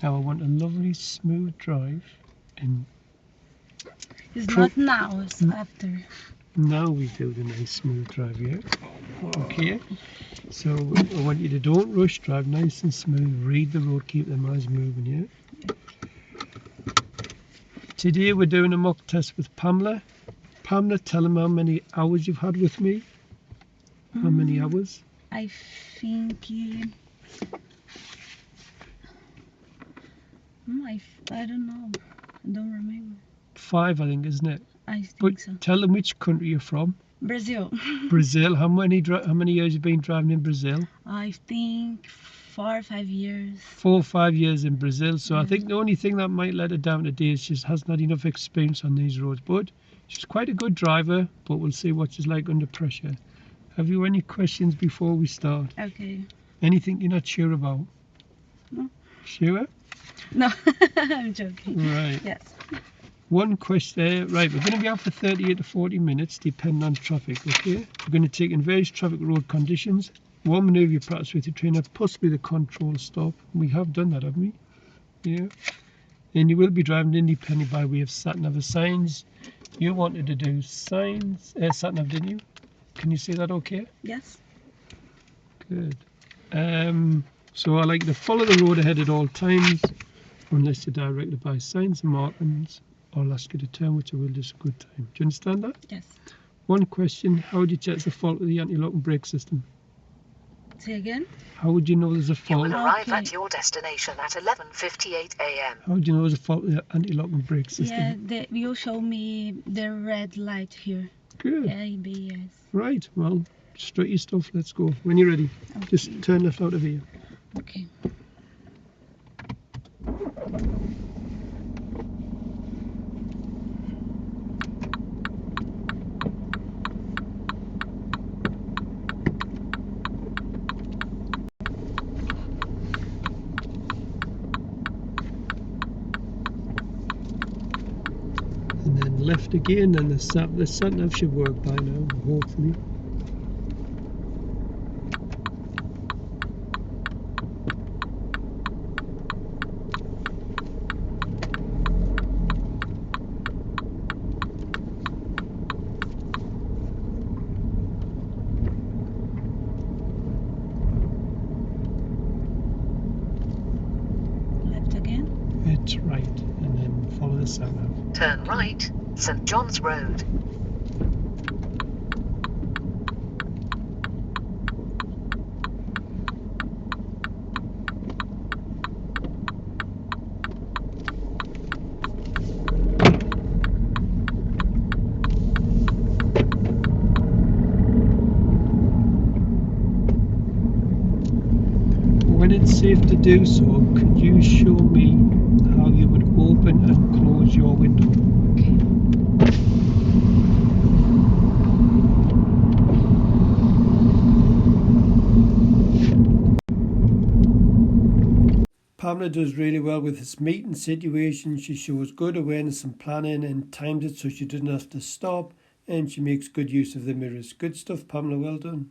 Now I want a lovely smooth drive, and It's not now, it's after. now we do the nice smooth drive, yeah? Okay, so I want you to don't rush, drive nice and smooth, read the road, keep them eyes moving, yeah? Today we're doing a mock test with Pamela. Pamela, tell them how many hours you've had with me. How many hours? I think I don't know. I don't remember. 5, I think, isn't it? I think But so. tell them which country you're from. Brazil. Brazil. How many years you been driving in Brazil? I think 4 or 5 years. 4 or 5 years in Brazil. So I think the only thing that might let her down today is she hasn't had enough experience on these roads. But she's quite a good driver. But we'll see what she's like under pressure. Have you any questions before we start? Okay. Anything you're not sure about? No. Sure? No, I'm joking. Right. Yes. One question there. Right, we're going to be out for 38 to 40 minutes depending on traffic, okay? We're going to take in various traffic road conditions. One manoeuvre you practice with your trainer, possibly the control stop. We have done that, haven't we? Yeah. And you will be driving independently by way of sat-nav signs. You wanted to do signs, sat-nav, didn't you? Can you say that okay? Yes. Good. So I like to follow the road ahead at all times, unless you're directed by signs and markings. I'll ask you to turn, which I will do a good time. Do you understand that? Yes. One question, how would you check the fault of the anti-lock and brake system? Say again? How would you know there's a You fault? will arrive at your destination at 11:58 a.m. How would you know there's a fault with the anti-lock and brake system? Yeah, you show me the red light here. Good. ABS. Right, well, straight your stuff, let's go. When you're ready, just turn left out of here. Okay. And then left again, and the sat-nav should work by now, hopefully. Left again? It's right, and then follow the sat-nav. Turn right, St. John's Road. When it's safe to do so, could you show me how you would open and close your window? Pamela does really well with this meeting situation. She shows good awareness and planning and times it so she doesn't have to stop, and she makes good use of the mirrors. Good stuff, Pamela, well done.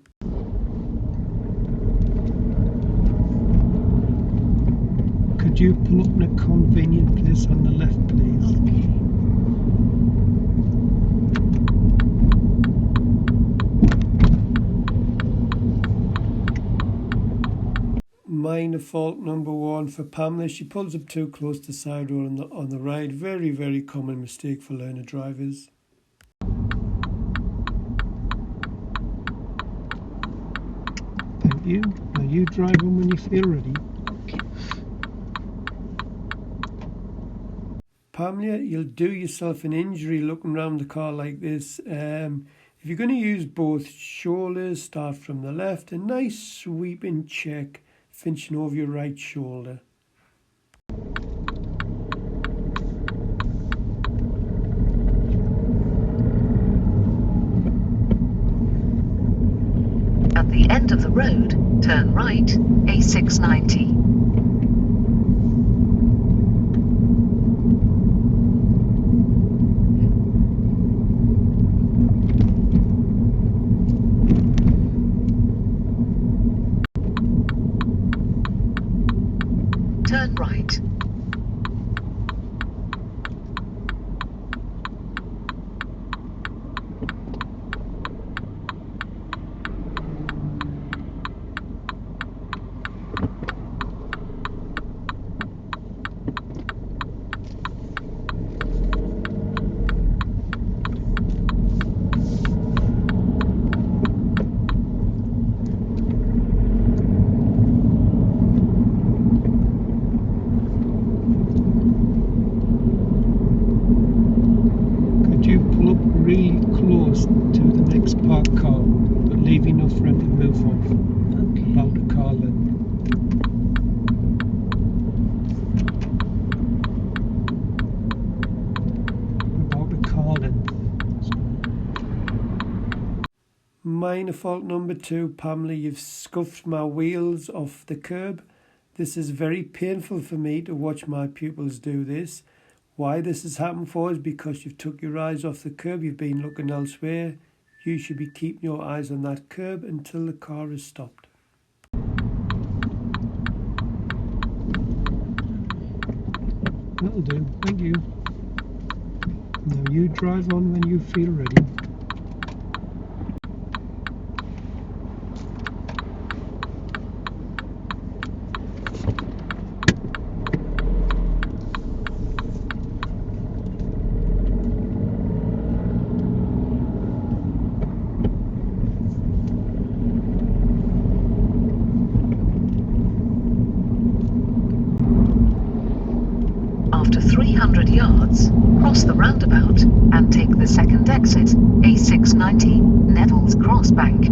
Could you pull up in a convenient place on the left, please? Minor fault number 1 for Pamela. She pulls up too close to side road on the right. Very, very common mistake for learner drivers. Thank you. Now you drive on when you feel ready. Okay. Pamela, you'll do yourself an injury looking around the car like this. If you're going to use both shoulders, start from the left, a nice sweeping check, finishing over your right shoulder. At the end of the road, turn right, A690. Turn right. Minor fault number 2, Pamela, you've scuffed my wheels off the curb. This is very painful for me to watch my pupils do this. Why this has happened for is because you've took your eyes off the curb, you've been looking elsewhere. You should be keeping your eyes on that curb until the car is stopped. That'll do, thank you. Now you drive on when you feel ready. After 300 yards, cross the roundabout and take the second exit, A690, Neville's Crossbank.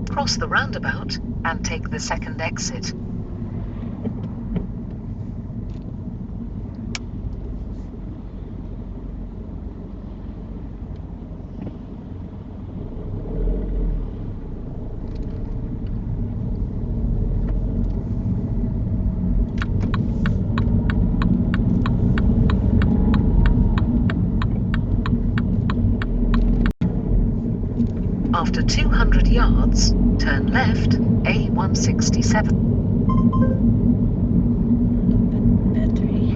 Cross the roundabout and take the second exit. After 200 yards, turn left, A167. Battery.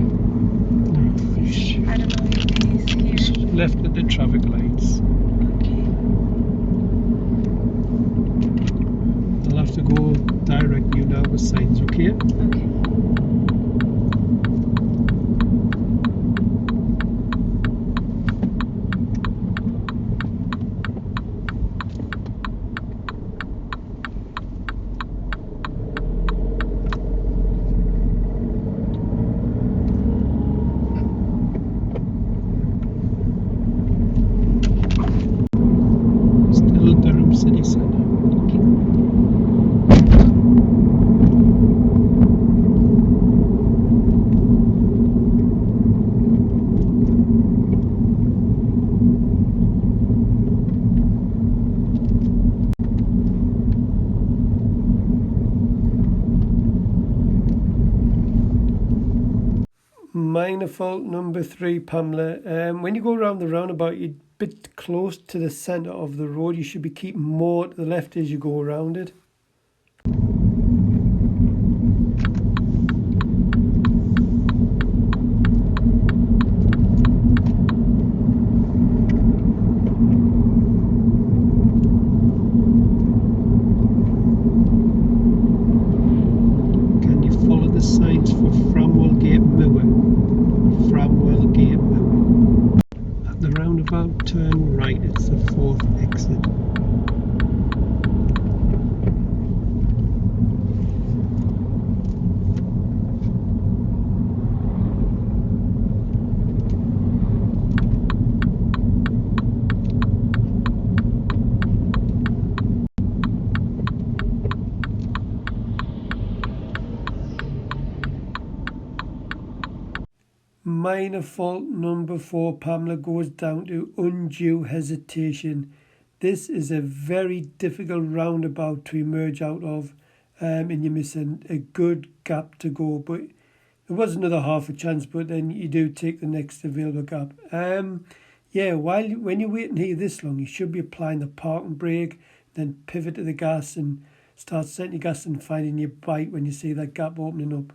I don't know if it is here. Left at the traffic lights. Okay. I'll have to go direct you now with signs, okay? Okay. Still Durham City Centre. Minor fault number 3, Pamela. When you go around the roundabout, you're a bit close to the centre of the road. You should be keeping more to the left as you go around it. Can you follow the signs for Framwell Gate Moor? Framwell Gate Moor. At the roundabout, turn right, it's the 4th exit. Minor fault number 4, Pamela, goes down to undue hesitation. This is a very difficult roundabout to emerge out of, and you're missing a good gap to go. But there was another half a chance, but then you do take the next available gap. Yeah, when you're waiting here this long, you should be applying the parking brake, then pivot to the gas and start setting your gas and finding your bite when you see that gap opening up.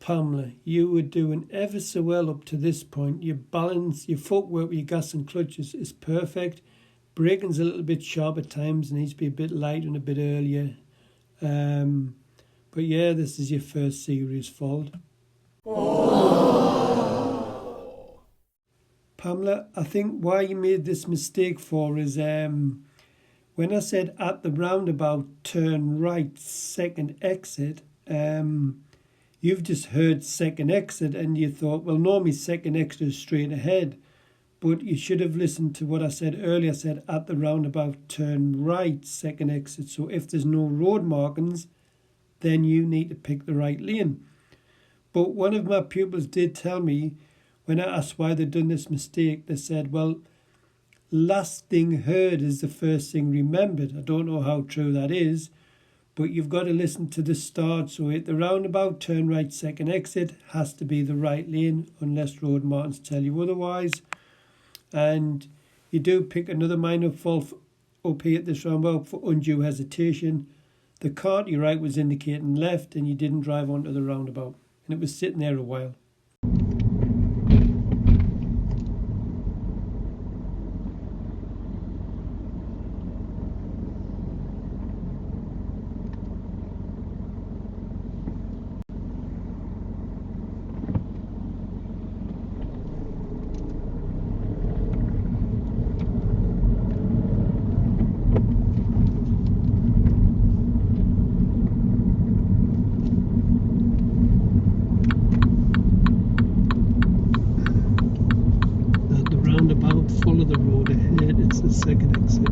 Pamela, you were doing ever so well up to this point. Your balance, your footwork with your gas and clutches is perfect. Braking's a little bit sharp at times, needs to be a bit light and a bit earlier. But yeah, this is your first serious fault. Pamela, I think why you made this mistake for is when I said at the roundabout, turn right, second exit, you've just heard second exit and you thought, well, normally second exit is straight ahead. But you should have listened to what I said earlier. I said at the roundabout, turn right, second exit. So if there's no road markings, then you need to pick the right lane. But one of my pupils did tell me, when I asked why they'd done this mistake, they said, well, last thing heard is the first thing remembered. I don't know how true that is, but you've got to listen to the start. So at the roundabout, turn right, second exit has to be the right lane unless road markings tell you otherwise. And you do pick another minor fault up here at this roundabout for undue hesitation. The car to your right was indicating left and you didn't drive onto the roundabout. And it was sitting there a while. Roundabout, follow the road ahead, it's the second exit.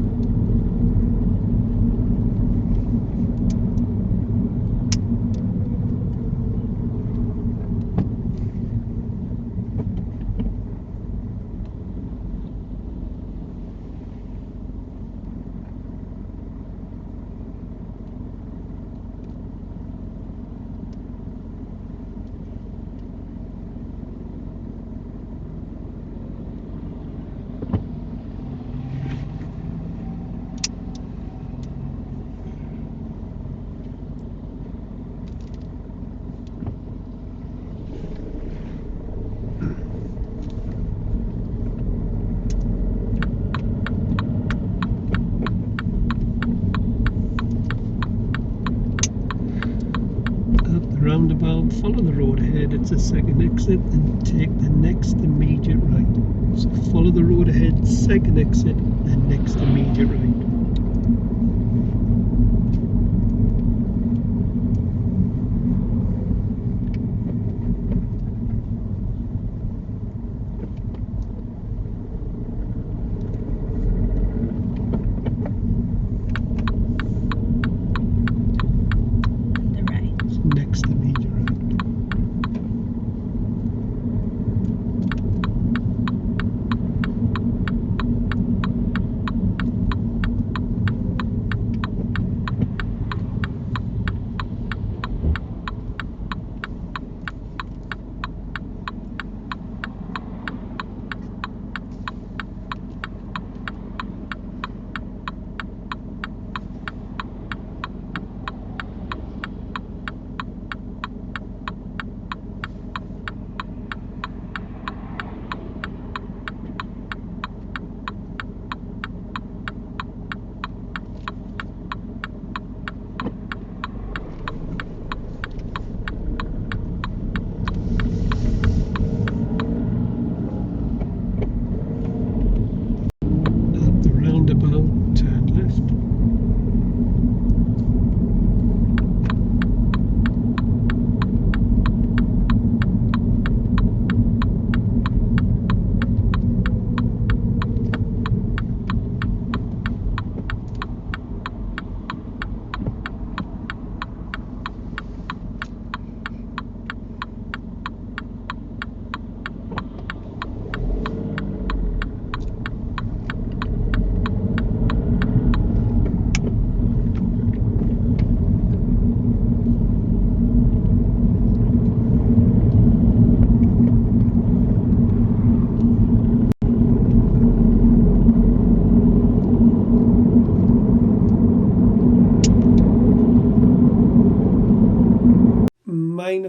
Roundabout, follow the road ahead, it's a second exit, and take the next immediate right. So follow the road ahead, second exit, then next immediate right. Next immediate right.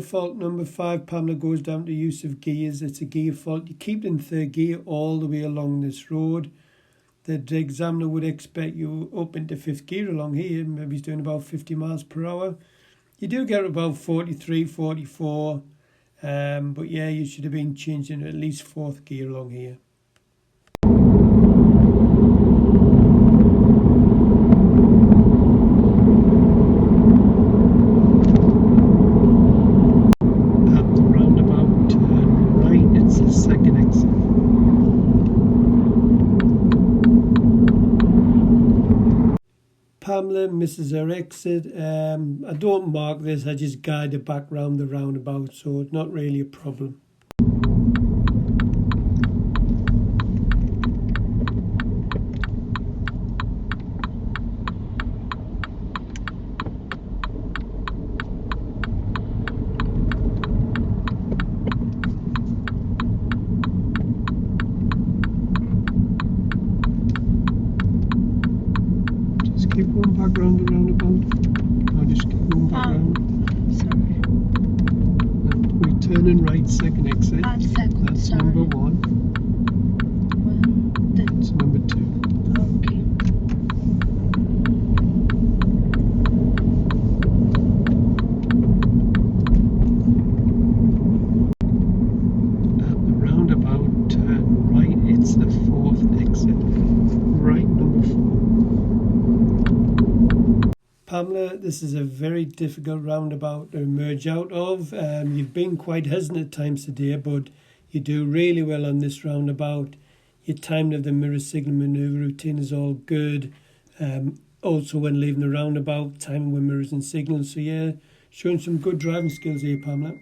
Minor fault number 5, Pamela, goes down to use of gears. It's a gear fault. You keep it in third gear all the way along this road. The examiner would expect you up into fifth gear along here. Maybe he's doing about 50 miles per hour. You do get about 43, 44. But yeah, you should have been changing at least fourth gear along here. At the roundabout, turn right, it's the second exit. Pamela misses her exit. I don't mark this, I just guide her back round the roundabout, so it's not really a problem. Keep going back round the roundabout. I'll just keep going back round. Sorry. We're turning right, second exit. Second, That's sorry. number 1. That's number 2. Okay. At the roundabout, turn right, it's the 4th exit. Right, number 4. Pamela, this is a very difficult roundabout to emerge out of. You've been quite hesitant at times today, but you do really well on this roundabout. Your timing of the mirror signal manoeuvre routine is all good. Also when leaving the roundabout, timing with mirrors and signals. So yeah, showing some good driving skills here, Pamela.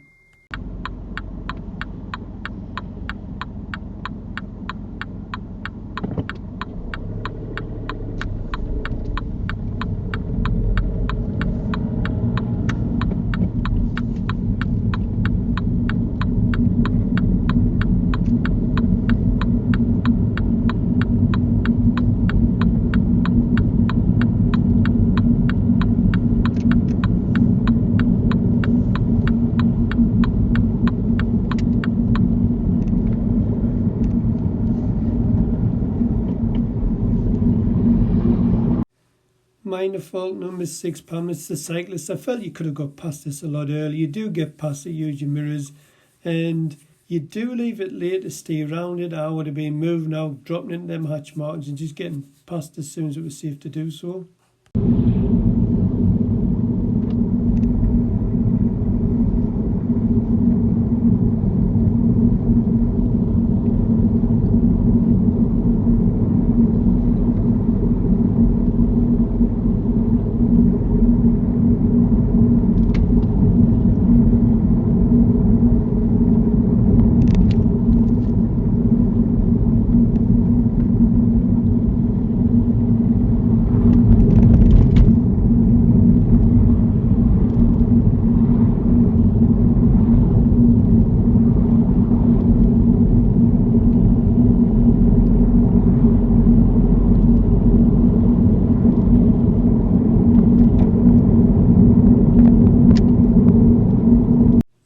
Minor fault number 6, Pamela, it's the cyclist. I felt you could have got past this a lot earlier. You do get past it, use your mirrors, and you do leave it late to stay around it. I would have been moving out, dropping into them hatch markings and just getting past as soon as it was safe to do so.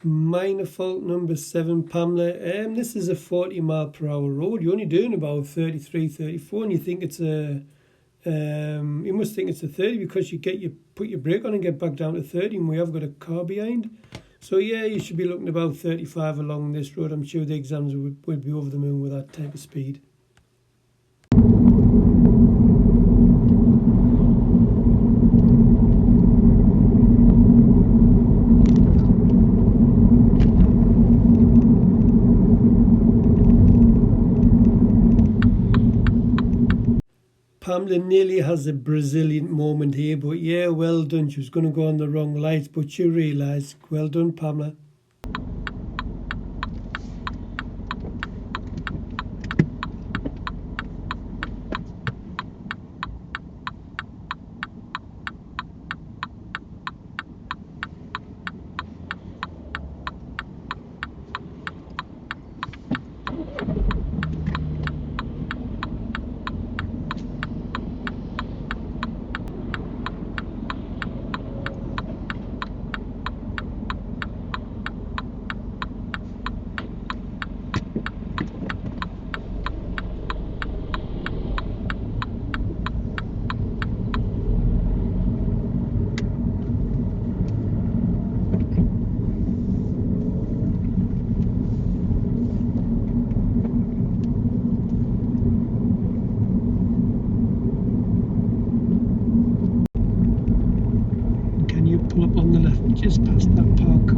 Minor fault number 7, Pamela. This is a 40 mile per hour road. You're only doing about 33, 34, and you think it's a you must think it's a 30 because you put your brake on and get back down to 30, and we have got a car behind. So yeah, you should be looking about 35 along this road. I'm sure the exams would be over the moon with that type of speed. Pamela nearly has a Brazilian moment here, but yeah, well done. She was going to go on the wrong lights, but she realised. Well done, Pamela. just past that park car.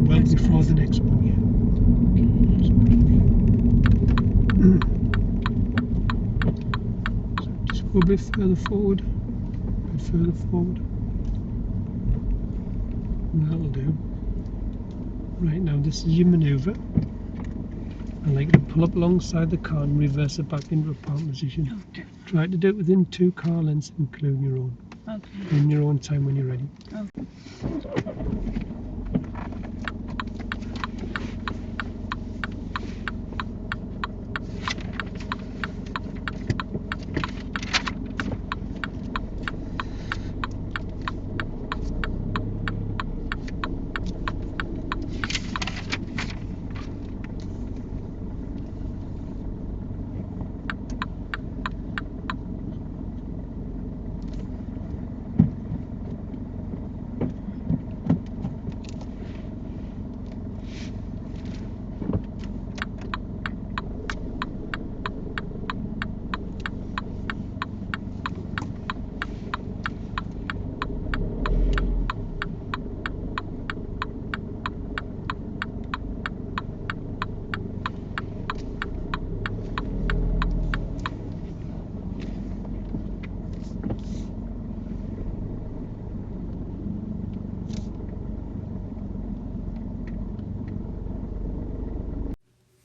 Well Just before past. the next one, yeah. So just go a bit further forward. A bit further forward. And that'll do. Right, now this is your manoeuvre. I like to pull up alongside the car and reverse it back into a park position. Okay. Try to do it within 2 car lengths, including your own. Okay. In your own time when you're ready.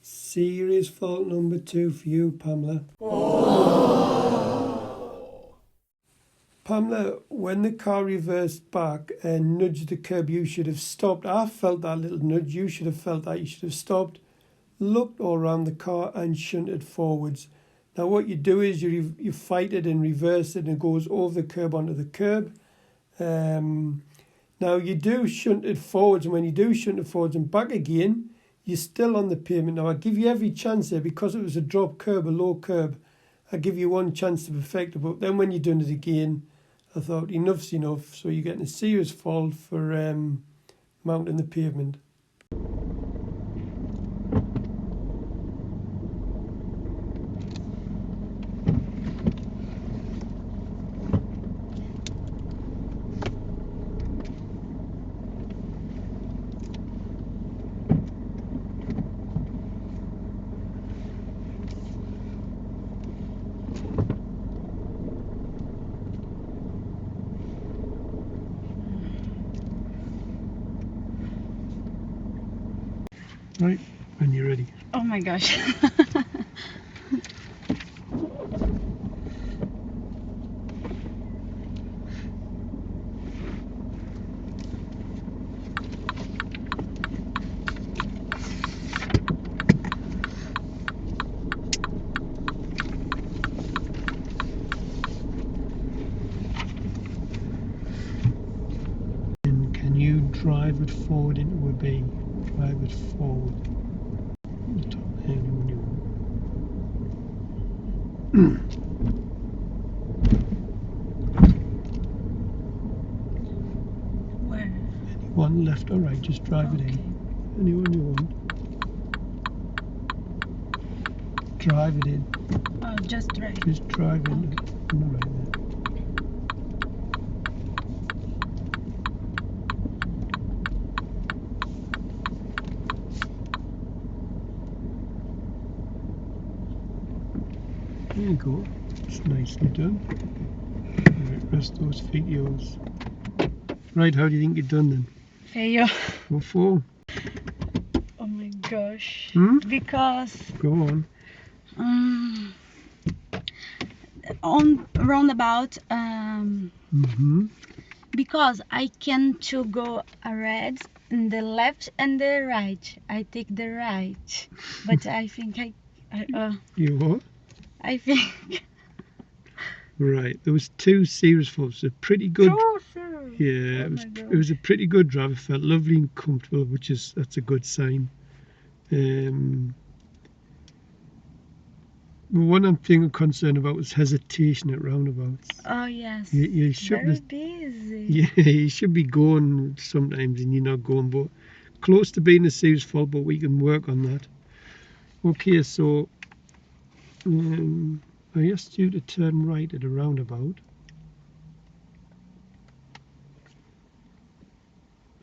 Serious fault number 2 for you, Pamela. Pamela, when the car reversed back and nudged the curb, you should have stopped. I felt that little nudge. You should have felt that. You should have stopped, looked all around the car and shunted forwards. Now what you do is you fight it and reverse it and it goes over the curb onto the curb. Now you do shunt it forwards, and when you do shunt it forwards and back again, you're still on the pavement. Now I give you every chance there because it was a drop curb, a low curb. I give you one chance to perfect it, but then when you're doing it again, I thought enough's enough. So you're getting a serious fault for mounting the pavement. Right, when you're ready. Oh my gosh. And can you drive it forward into a B? Drive it forward. The top end when you Where? Anyone left or right, just drive it in. Anyone you want. Drive it in. Oh, just right. Just drive in on the right there. There you go. It's nicely done. Right, rest those feet yours. Right, how do you think you've done then? Fail. What for? Oh my gosh. Hmm? Because Go on. on roundabout, Mm-hmm. because I can to go ahead and the left and the right. I take the right, but I think You what? I think Right, there was 2 serious faults. A pretty good. true, sir. Yeah, Oh it was a pretty good drive. It felt lovely and comfortable, that's a good sign. But one thing I'm concerned about was hesitation at roundabouts. Oh yes. You should Very be, busy. yeah, you should be going sometimes and you're not going, but close to being a serious fault, but we can work on that. Okay, so I asked you to turn right at a roundabout.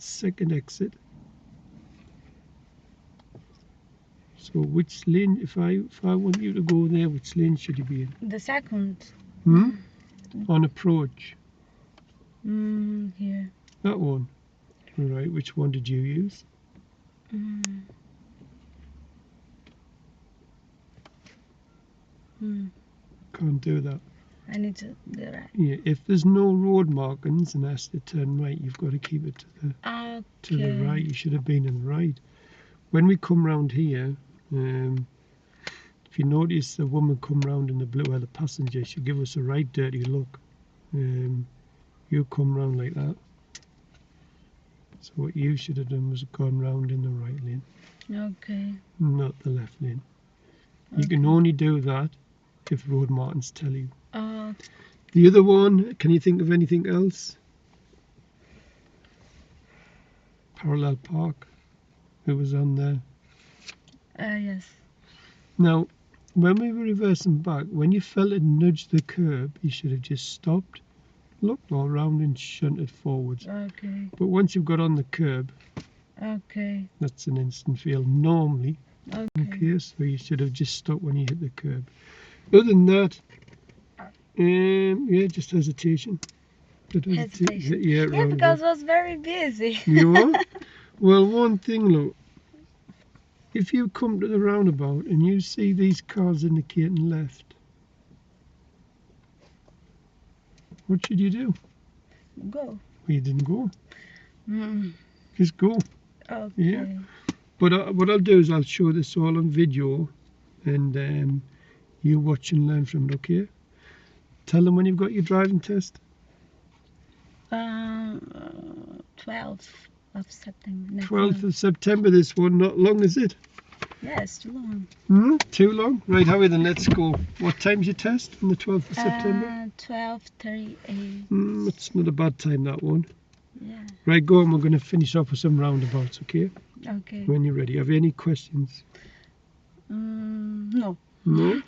second exit. So which lane, if I want you to go there, which lane should you be in? The second. Hmm? On approach. Here. That one. Right, which one did you use? Can't do that. I need to do that. Yeah, if there's no road markings and has to turn right, you've got to keep it to the right. You should have been in the right. When we come round here, if you notice the woman come round in the blue, the passenger, she give us a right dirty look. You come round like that. So what you should have done was gone round in the right lane, Okay. not the left lane. You can only do that if road markings tell you. The other one, can you think of anything else? Parallel park. It was on there. Yes. Now, when we were reversing back, when you felt it nudge the curb, you should have just stopped, looked all round and shunted forwards. Okay. But once you've got on the curb, Okay. that's an instant fail normally. Okay. So you should have just stopped when you hit the curb. Other than that, yeah, just hesitation. Hesitation. Yeah, Yeah, because I was very busy. You are? Well, one thing, look. If you come to the roundabout and you see these cars indicating left, what should you do? Go. Well, you didn't go. Mm. Just go. Okay. Yeah. But what I'll do is I'll show this all on video, and you watch and learn from it, okay? Tell them when you've got your driving test. 12th of September. 12th of September, this one. Not long, is it? Yes, too long. Too long? Right, Howie, then let's go. What time's your test on the 12th of September? 12:38. It's not a bad time, that one. Yeah. Right, go on. We're going to finish off with some roundabouts, okay? Okay. When you're ready. Have you any questions? No. No?